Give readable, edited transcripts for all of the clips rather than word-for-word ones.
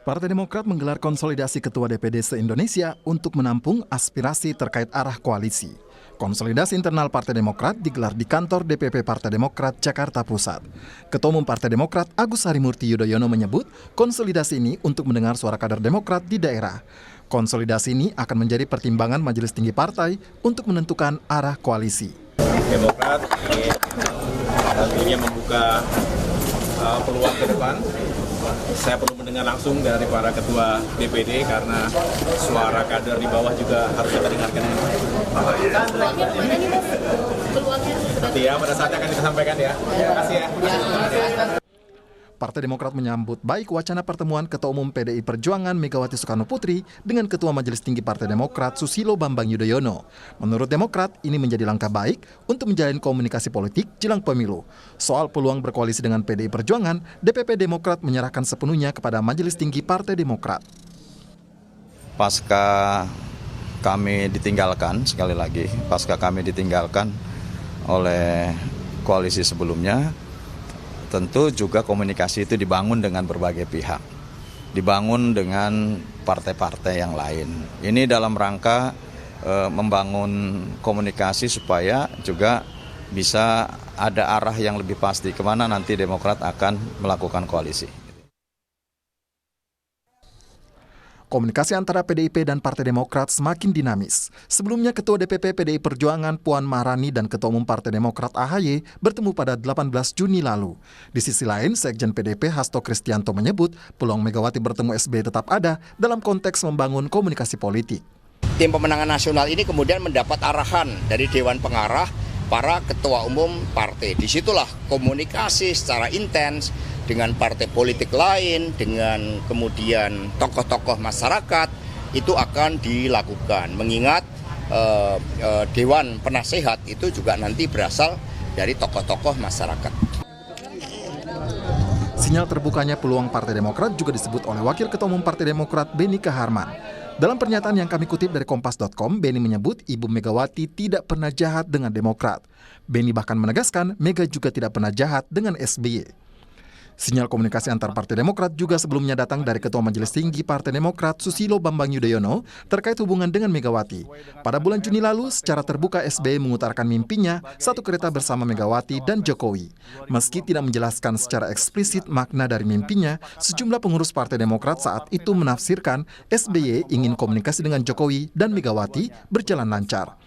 Partai Demokrat menggelar konsolidasi Ketua DPD se-Indonesia untuk menampung aspirasi terkait arah koalisi. Konsolidasi internal Partai Demokrat digelar di kantor DPP Partai Demokrat Jakarta Pusat. Ketua Umum Partai Demokrat Agus Harimurti Yudhoyono menyebut konsolidasi ini untuk mendengar suara kader Demokrat di daerah. Konsolidasi ini akan menjadi pertimbangan Majelis Tinggi Partai untuk menentukan arah koalisi. Demokrat ingin nantinya membuka peluang ke depan. Saya perlu mendengar langsung dari para ketua DPD karena suara kader di bawah juga harus kita dengarkan. Nanti ya pada saatnya akan kita sampaikan ya. Terima kasih ya. Partai Demokrat menyambut baik wacana pertemuan Ketua Umum PDI Perjuangan Megawati Soekarno Putri dengan Ketua Majelis Tinggi Partai Demokrat Susilo Bambang Yudhoyono. Menurut Demokrat, ini menjadi langkah baik untuk menjalin komunikasi politik jelang pemilu. Soal peluang berkoalisi dengan PDI Perjuangan, DPP Demokrat menyerahkan sepenuhnya kepada Majelis Tinggi Partai Demokrat. Pasca kami ditinggalkan, sekali lagi, pasca kami ditinggalkan oleh koalisi sebelumnya, tentu juga komunikasi itu dibangun dengan berbagai pihak, dibangun dengan partai-partai yang lain. Ini dalam rangka membangun komunikasi supaya juga bisa ada arah yang lebih pasti kemana nanti Demokrat akan melakukan koalisi. Komunikasi antara PDIP dan Partai Demokrat semakin dinamis. Sebelumnya Ketua DPP PDI Perjuangan Puan Maharani dan Ketua Umum Partai Demokrat AHY bertemu pada 18 Juni lalu. Di sisi lain, Sekjen PDIP Hasto Kristianto menyebut peluang Megawati bertemu SBY tetap ada dalam konteks membangun komunikasi politik. Tim pemenangan nasional ini kemudian mendapat arahan dari Dewan Pengarah para ketua umum partai. Disitulah komunikasi secara intens dengan partai politik lain, dengan kemudian tokoh-tokoh masyarakat, itu akan dilakukan. Mengingat Dewan Penasehat itu juga nanti berasal dari tokoh-tokoh masyarakat. Sinyal terbukanya peluang Partai Demokrat juga disebut oleh Wakil Ketua Umum Partai Demokrat Benny Kaharman. Dalam pernyataan yang kami kutip dari Kompas.com, Benny menyebut Ibu Megawati tidak pernah jahat dengan Demokrat. Benny bahkan menegaskan Mega juga tidak pernah jahat dengan SBY. Sinyal komunikasi antar Partai Demokrat juga sebelumnya datang dari Ketua Majelis Tinggi Partai Demokrat Susilo Bambang Yudhoyono terkait hubungan dengan Megawati. Pada bulan Juni lalu, secara terbuka SBY mengutarakan mimpinya satu kereta bersama Megawati dan Jokowi. Meski tidak menjelaskan secara eksplisit makna dari mimpinya, sejumlah pengurus Partai Demokrat saat itu menafsirkan SBY ingin komunikasi dengan Jokowi dan Megawati berjalan lancar.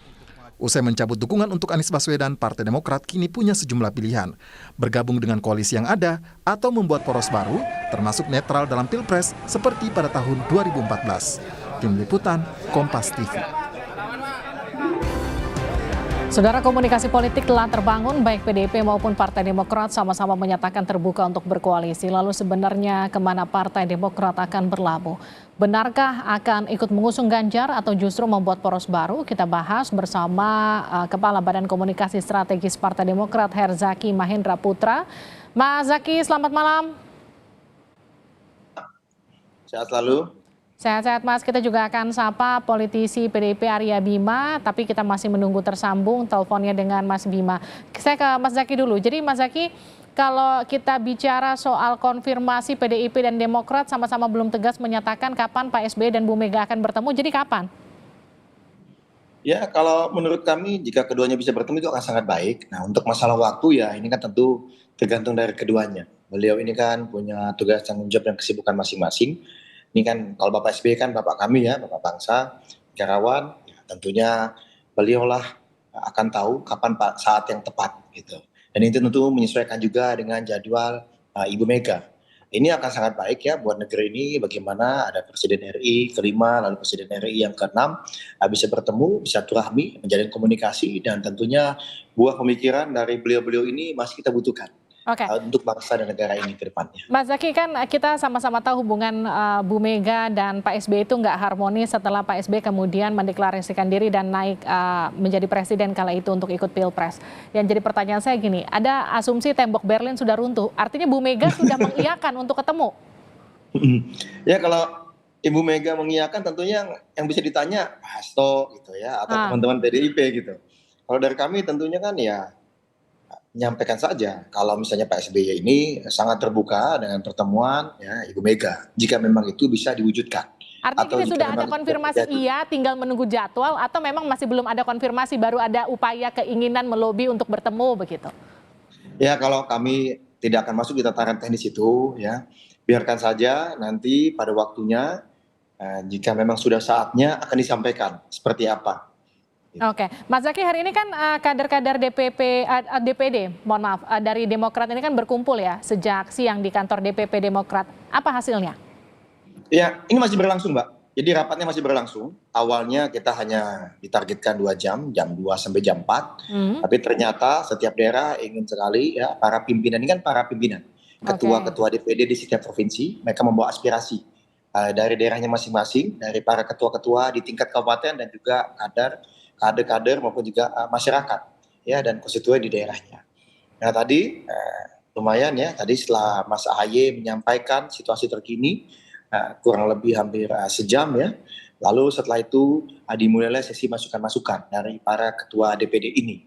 Usai mencabut dukungan untuk Anies Baswedan, Partai Demokrat kini punya sejumlah pilihan. Bergabung dengan koalisi yang ada atau membuat poros baru, termasuk netral dalam Pilpres seperti pada tahun 2014. Tim Liputan, Kompas TV. Saudara, komunikasi politik telah terbangun, baik PDIP maupun Partai Demokrat sama-sama menyatakan terbuka untuk berkoalisi. Lalu sebenarnya kemana Partai Demokrat akan berlabuh? Benarkah akan ikut mengusung Ganjar atau justru membuat poros baru? Kita bahas bersama Kepala Badan Komunikasi Strategis Partai Demokrat Herzaki Mahendra Putra. Mas Zaki, selamat malam. Sehat selalu. Sehat-sehat Mas, kita juga akan sapa politisi PDIP Arya Bima, tapi kita masih menunggu tersambung teleponnya dengan Mas Bima. Saya ke Mas Zaki dulu. Jadi Mas Zaki, kalau kita bicara soal konfirmasi PDIP dan Demokrat sama-sama belum tegas menyatakan kapan Pak SBY dan Bu Mega akan bertemu, jadi kapan? Ya, kalau menurut kami jika keduanya bisa bertemu itu akan sangat baik. Nah, untuk masalah waktu ya ini kan tentu tergantung dari keduanya. Beliau ini kan punya tugas tanggung jawab dan kesibukan masing-masing. Ini kan kalau Bapak SBY kan Bapak kami ya, Bapak bangsa, negarawan, ya, tentunya beliaulah akan tahu kapan saat yang tepat gitu. Dan itu tentu menyesuaikan juga dengan jadwal Ibu Mega. Ini akan sangat baik ya buat negeri ini, bagaimana ada Presiden RI kelima, lalu Presiden RI yang keenam bisa bertemu, bisa turahmi, menjalin komunikasi, dan tentunya buah pemikiran dari beliau-beliau ini masih kita butuhkan. Untuk bangsa dan negara ini ke depannya. Mas Zaki, kan kita sama-sama tahu hubungan Bu Mega dan Pak SBY itu nggak harmonis setelah Pak SBY kemudian mendeklarasikan diri dan naik menjadi presiden kala itu untuk ikut Pilpres. Yang jadi pertanyaan saya gini, ada asumsi tembok Berlin sudah runtuh, artinya Bu Mega sudah mengiyakan untuk ketemu? Ya, kalau Ibu Mega mengiyakan tentunya yang bisa ditanya Pak Hasto gitu ya, atau teman-teman PDIP gitu. Kalau dari kami tentunya kan ya menyampaikan saja kalau misalnya Pak SBY ini sangat terbuka dengan pertemuan ya Ibu Mega jika memang itu bisa diwujudkan. Artinya Atau gini, jika sudah ada memang itu konfirmasi terjadi. iya, tinggal menunggu jadwal atau memang masih belum ada konfirmasi, baru ada upaya keinginan melobi untuk bertemu begitu? Ya kalau kami tidak akan masuk di tataran teknis itu ya, biarkan saja nanti pada waktunya jika memang sudah saatnya akan disampaikan seperti apa. Oke, Mas Zaky, hari ini kan kader-kader DPD, mohon maaf, dari Demokrat ini kan berkumpul ya sejak siang di kantor DPP Demokrat. Apa hasilnya? Ya, ini masih berlangsung, Mbak. Jadi rapatnya masih berlangsung. Awalnya kita hanya ditargetkan 2 jam 2 sampai jam 4. Tapi ternyata setiap daerah ingin sekali ya para pimpinan, ini kan para pimpinan. Ketua-ketua DPD di setiap provinsi, mereka membawa aspirasi dari daerahnya masing-masing, dari para ketua-ketua di tingkat kabupaten dan juga kader-kader maupun juga masyarakat ya dan konstituen di daerahnya. Nah, tadi lumayan ya, tadi setelah Mas AHY menyampaikan situasi terkini kurang lebih hampir sejam ya. Lalu setelah itu dimulailah sesi masukan-masukan dari para ketua DPD ini.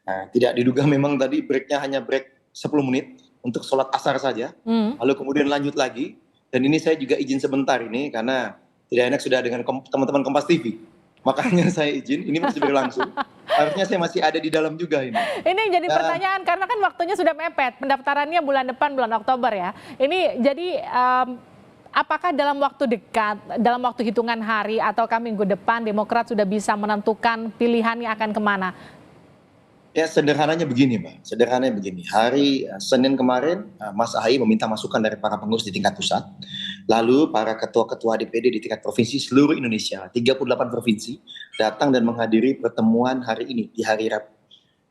Tidak diduga memang tadi breaknya hanya break 10 menit untuk sholat asar saja. Lalu kemudian lanjut lagi. Dan ini saya juga izin sebentar ini karena tidak enak sudah dengan teman-teman Kompas TV. Makanya saya izin, ini masih berlangsung. Harusnya saya masih ada di dalam juga ini. Ini yang jadi pertanyaan karena kan waktunya sudah mepet. Pendaftarannya bulan depan, bulan Oktober ya. Ini jadi apakah dalam waktu dekat, dalam waktu hitungan hari atau minggu depan Demokrat sudah bisa menentukan pilihannya akan kemana? Ya sederhananya begini Mbak, sederhananya begini. Hari Senin kemarin Mas AHY meminta masukan dari para pengurus di tingkat pusat. Lalu para ketua-ketua DPD di tingkat provinsi seluruh Indonesia, 38 provinsi, datang dan menghadiri pertemuan hari ini di hari Rabu.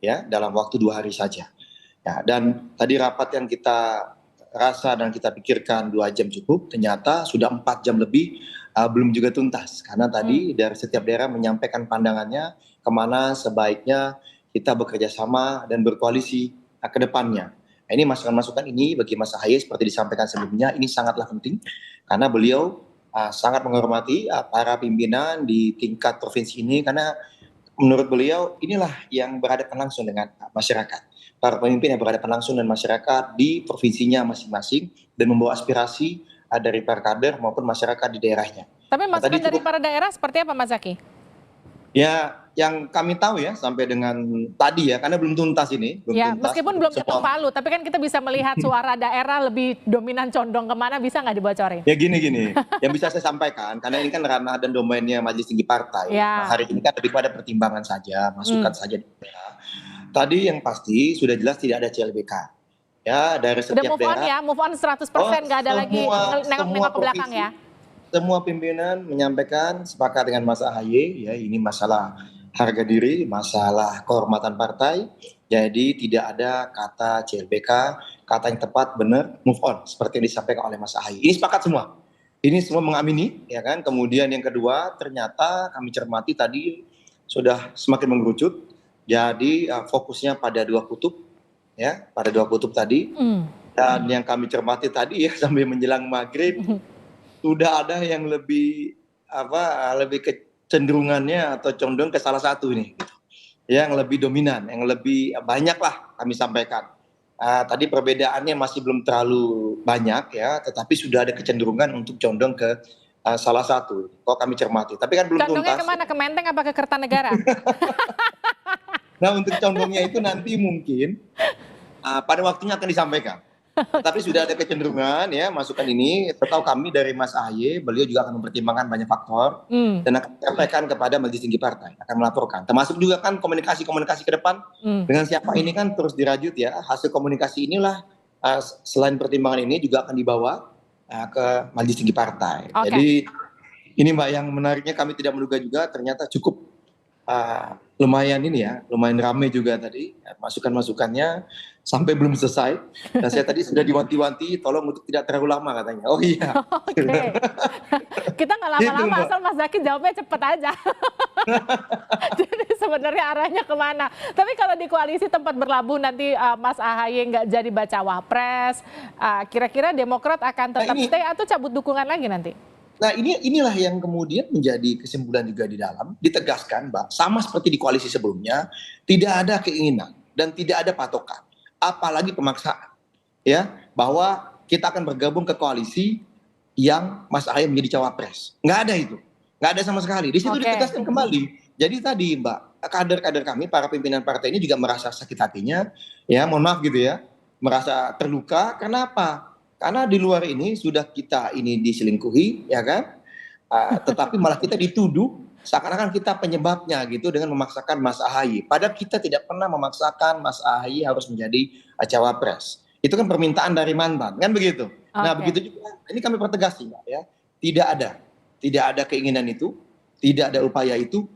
Ya, dalam waktu 2 hari saja. Ya, dan tadi rapat yang kita rasa dan kita pikirkan 2 jam cukup, ternyata sudah 4 jam lebih belum juga tuntas. Karena tadi dari setiap daerah menyampaikan pandangannya kemana sebaiknya kita bekerja sama dan berkoalisi ke depannya. Nah, ini masukan-masukan ini bagi Mas AHY seperti disampaikan sebelumnya, ini sangatlah penting karena beliau sangat menghormati para pimpinan di tingkat provinsi ini karena menurut beliau inilah yang berhadapan langsung dengan masyarakat. Para pemimpin yang berhadapan langsung dengan masyarakat di provinsinya masing-masing dan membawa aspirasi dari para kader maupun masyarakat di daerahnya. Tapi masukan dari para daerah seperti apa Mas Zaky? Ya, yang kami tahu ya sampai dengan tadi ya, karena belum tuntas ini. Ya, meskipun belum ketok palu, tapi kan kita bisa melihat suara daerah lebih dominan condong kemana, bisa nggak dibocorin? Ya gini, yang bisa saya sampaikan, karena ini kan ranah dan domainnya Majelis Tinggi Partai. Ya. Hari ini kan lebih pada pertimbangan saja, masukan saja. Tadi yang pasti sudah jelas tidak ada CLBK. Ya, dari setiap daerah. Udah move on ya, move on 100%, nggak ada lagi nengok-nengok ke belakang ya. Semua pimpinan menyampaikan sepakat dengan Mas AHY, ya ini masalah harga diri, masalah kehormatan partai, jadi tidak ada kata CLBK, kata yang tepat benar move on seperti yang disampaikan oleh Mas AHY. Ini sepakat semua, ini semua mengamini, ya kan. Kemudian yang kedua ternyata kami cermati tadi sudah semakin mengerucut, jadi fokusnya pada 2 kutub, ya pada 2 kutub tadi, dan yang kami cermati tadi ya sampai menjelang maghrib. Sudah ada yang lebih kecenderungannya atau condong ke salah satu ini gitu. Yang lebih dominan, yang lebih banyak lah kami sampaikan. Tadi perbedaannya masih belum terlalu banyak ya, tetapi sudah ada kecenderungan untuk condong ke salah satu. Kok kami cermati, tapi kan belum tuntas. Condongnya kemana? Ke Menteng apa ke Kertanegara? Nah untuk condongnya itu nanti mungkin pada waktunya akan disampaikan. Tapi sudah ada kecenderungan ya masukan ini. Setahu kami dari Mas AHY, beliau juga akan mempertimbangkan banyak faktor dan akan menyampaikan kepada Majelis Tinggi Partai, akan melaporkan. Termasuk juga kan komunikasi ke depan dengan siapa ini kan terus dirajut ya. Hasil komunikasi inilah selain pertimbangan ini juga akan dibawa ke Majelis Tinggi Partai. Jadi ini Mbak yang menariknya kami tidak menduga juga ternyata cukup lumayan ini ya, lumayan ramai juga tadi masukan-masukannya sampai belum selesai. Dan saya tadi sudah diwanti-wanti tolong untuk tidak terlalu lama katanya. Oh iya. Oke. Kita nggak lama-lama asal Mas Zaky jawabnya cepet aja. Jadi sebenarnya arahnya kemana? Tapi kalau di koalisi tempat berlabuh nanti Mas AHY nggak jadi baca wapres, kira-kira Demokrat akan tetap stay atau cabut dukungan lagi nanti? Nah inilah yang kemudian menjadi kesimpulan juga di dalam, ditegaskan Mbak, sama seperti di koalisi sebelumnya, tidak ada keinginan dan tidak ada patokan. apalagi pemaksaan, ya, bahwa kita akan bergabung ke koalisi yang Mas Ahaye menjadi cawapres. Nggak ada itu, nggak ada sama sekali. Di situ ditegaskan kembali. Jadi tadi Mbak, kader-kader kami, para pimpinan partai ini juga merasa sakit hatinya, ya, mohon maaf gitu ya, merasa terluka. Kenapa? Karena di luar ini sudah kita ini diselingkuhi, ya kan? Tetapi malah kita dituduh seakan-akan kita penyebabnya gitu dengan memaksakan Mas Ahaye. Padahal kita tidak pernah memaksakan Mas Ahaye harus menjadi cawapres. Itu kan permintaan dari mantan, kan begitu. Nah, begitu juga ini kami pertegas sih, Mbak, ya. Tidak ada keinginan itu, tidak ada upaya itu,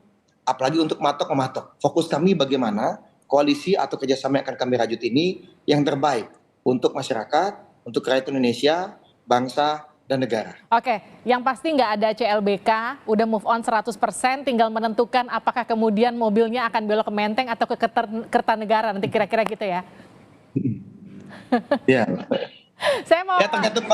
apalagi untuk mematok. Fokus kami bagaimana koalisi atau kerjasama yang akan kami rajut ini yang terbaik untuk masyarakat, untuk rakyat Indonesia, bangsa, dan negara. Oke, yang pasti nggak ada CLBK, udah move on 100%, tinggal menentukan apakah kemudian mobilnya akan belok ke Menteng atau ke Kertanegara, nanti kira-kira gitu ya. Ya. Saya mau... Ya tergantung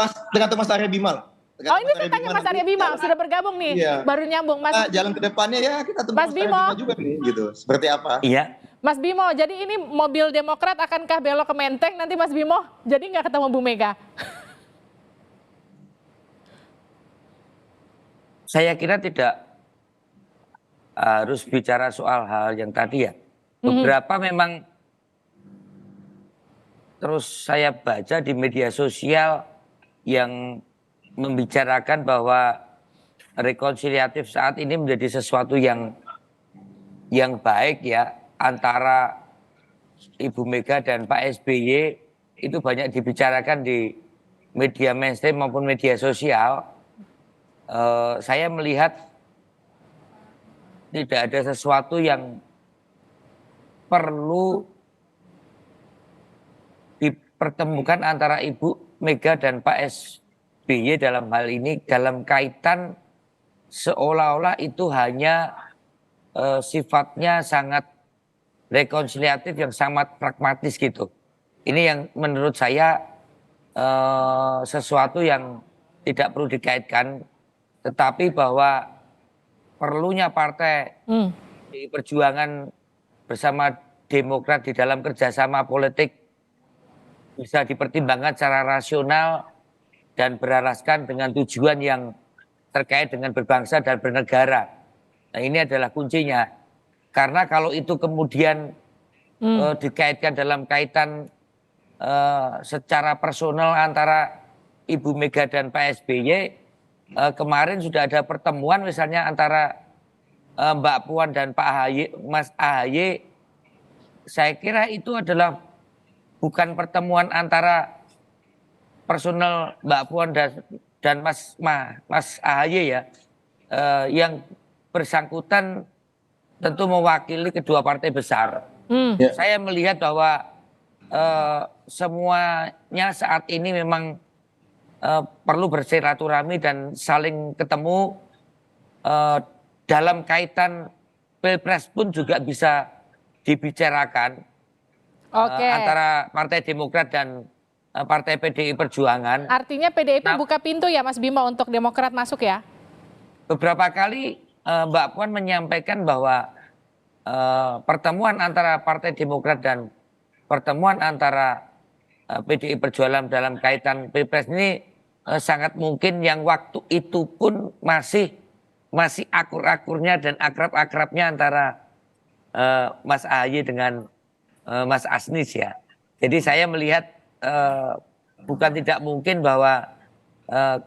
Mas Arya Bima. Oh, ini saya tanya Mas Arya Bima, sudah bergabung nih, baru nyambung. Mas, jalan ke depannya ya kita tunggu Mas Bimo juga nih, gitu. Seperti apa? Iya. Mas Bimo, jadi ini mobil Demokrat akankah belok ke Menteng nanti Mas Bimo? Jadi nggak ketemu Bu Mega? Saya kira tidak harus bicara soal hal yang tadi ya. Beberapa memang terus saya baca di media sosial yang membicarakan bahwa rekonsiliatif saat ini menjadi sesuatu yang baik ya antara Ibu Mega dan Pak SBY, itu banyak dibicarakan di media mainstream maupun media sosial. Saya melihat tidak ada sesuatu yang perlu dipertemukan antara Ibu Mega dan Pak SBY dalam hal ini, dalam kaitan seolah-olah itu hanya sifatnya sangat rekonsiliatif yang sangat pragmatis gitu. Ini yang menurut saya sesuatu yang tidak perlu dikaitkan, tetapi bahwa perlunya partai di Perjuangan bersama Demokrat di dalam kerjasama politik bisa dipertimbangkan secara rasional dan beralaskan dengan tujuan yang terkait dengan berbangsa dan bernegara. Nah, ini adalah kuncinya. Karena kalau itu kemudian dikaitkan dalam kaitan secara personal antara Ibu Mega dan Pak SBY, kemarin sudah ada pertemuan misalnya antara Mbak Puan dan Pak Ahaye, Mas Ahaye. Saya kira itu adalah bukan pertemuan antara personal Mbak Puan dan Mas Ahaye ya, yang bersangkutan tentu mewakili kedua partai besar. Saya melihat bahwa semuanya saat ini memang perlu bersilaturahmi dan saling ketemu. Dalam kaitan Pilpres pun juga bisa dibicarakan antara Partai Demokrat dan Partai PDI Perjuangan. Artinya PDIP buka pintu ya Mas Bimo untuk Demokrat masuk ya? Beberapa kali Mbak Puan menyampaikan bahwa pertemuan antara Partai Demokrat dan pertemuan antara PDI Perjuangan dalam kaitan Pilpres ini sangat mungkin, yang waktu itu pun masih akur-akurnya dan akrab-akrabnya antara Mas Ahaye dengan Mas Asnis ya. Jadi saya melihat bukan tidak mungkin bahwa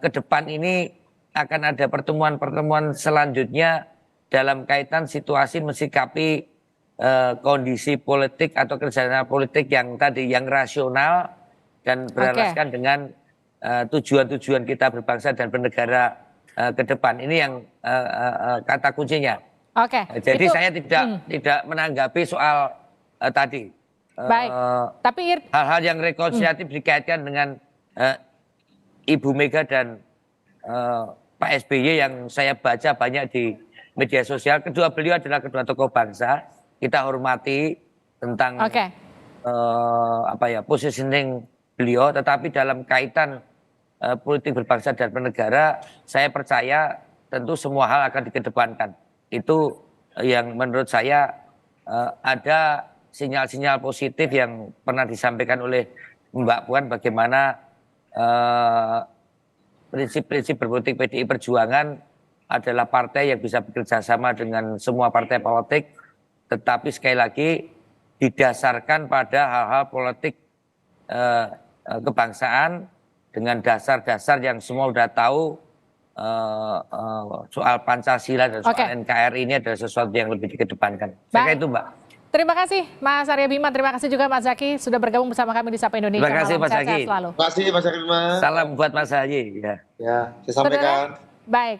ke depan ini akan ada pertemuan-pertemuan selanjutnya dalam kaitan situasi mensikapi kondisi politik atau kerjasama politik yang tadi, yang rasional dan beralaskan dengan tujuan-tujuan kita berbangsa dan bernegara ke depan. Ini yang kata kuncinya. Jadi itu, saya tidak menanggapi soal tadi. Baik. Tapi hal-hal yang rekonsiliatif dikaitkan dengan Ibu Mega dan Pak SBY yang saya baca banyak di media sosial. Kedua beliau adalah kedua tokoh bangsa. Kita hormati tentang positioning beliau, tetapi dalam kaitan politik berbangsa dan bernegara, saya percaya tentu semua hal akan dikedepankan. Itu yang menurut saya ada sinyal-sinyal positif yang pernah disampaikan oleh Mbak Puan bagaimana prinsip-prinsip berpolitik PDI Perjuangan adalah partai yang bisa bekerja sama dengan semua partai politik, tetapi sekali lagi didasarkan pada hal-hal politik kebangsaan dengan dasar-dasar yang semua sudah tahu. Soal Pancasila dan soal NKRI ini adalah sesuatu yang lebih dikedepankan. Saya kira itu, Mbak. Terima kasih Mas Arya Bima, terima kasih juga Mas Zaky sudah bergabung bersama kami di Sapa Indonesia. Terima kasih Mas Zaky. Terima kasih Mas Arya Bima. Salam buat Mas Zaky. Ya, saya sampaikan. Baik.